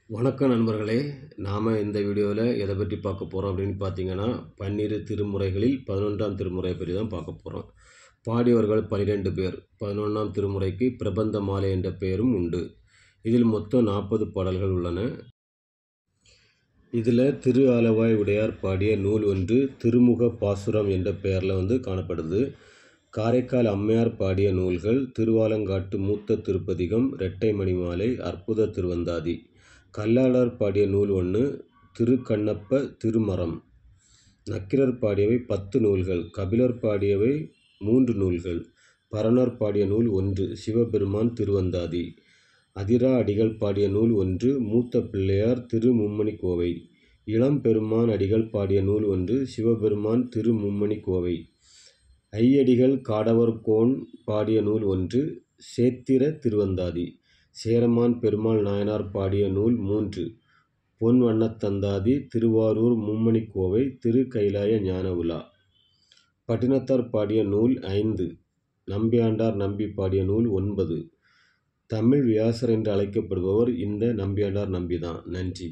வணக்கம் நண்பர்களே. நாம் இந்த வீடியோவில் எதை பற்றி பார்க்க போகிறோம் அப்படின்னு பார்த்தீங்கன்னா, 12 திருமுறைகளில் 11ஆம் திருமுறை பற்றி தான் பார்க்க போகிறோம். பாடியவர்கள் 12 பேர். 11ஆம் திருமுறைக்கு பிரபந்த மாலை என்ற பெயரும் உண்டு. இதில் மொத்தம் 40 பாடல்கள் உள்ளன. இதில் திரு ஆலவாய் உடையார் பாடிய நூல் ஒன்று திருமுக பாசுரம் என்ற பெயரில் காணப்படுது. காரைக்கால் அம்மையார் பாடிய நூல்கள் திருவாலங்காட்டு மூத்த திருப்பதிகம், இரட்டை மணிமாலை, அற்புத திருவந்தாதி. கல்லாளர் பாடிய நூல் ஒன்று திருக்கண்ணப்ப திருமரம். நக்கீரர் பாடியவை 10 நூல்கள். கபிலர் பாடியவை 3 நூல்கள். பரணர் பாடிய நூல் 1 சிவபெருமான் திருவந்தாதி. அதிரா அடிகள் பாடிய நூல் 1 மூத்த பிள்ளையார் திருமும்மணி கோவை. இளம்பெருமான் அடிகள் பாடிய நூல் 1 சிவபெருமான் திருமும்மணி கோவை. ஐயடிகள் காடவர்கோன் பாடிய நூல் 1 சேத்திர திருவந்தாதி. சேரமான் பெருமாள் நாயனார் பாடிய நூல் 3 பொன் வண்ணத்தந்தாதி. திருவாரூர் மும்மணிக்கோவை திரு கைலாய ஞான உலா. பட்டினத்தார் பாடிய நூல் 5. நம்பியாண்டார் நம்பி பாடிய நூல் 9. தமிழ் வியாசர் என்று அழைக்கப்படுபவர் இந்த நம்பியாண்டார் நம்பிதான். நன்றி.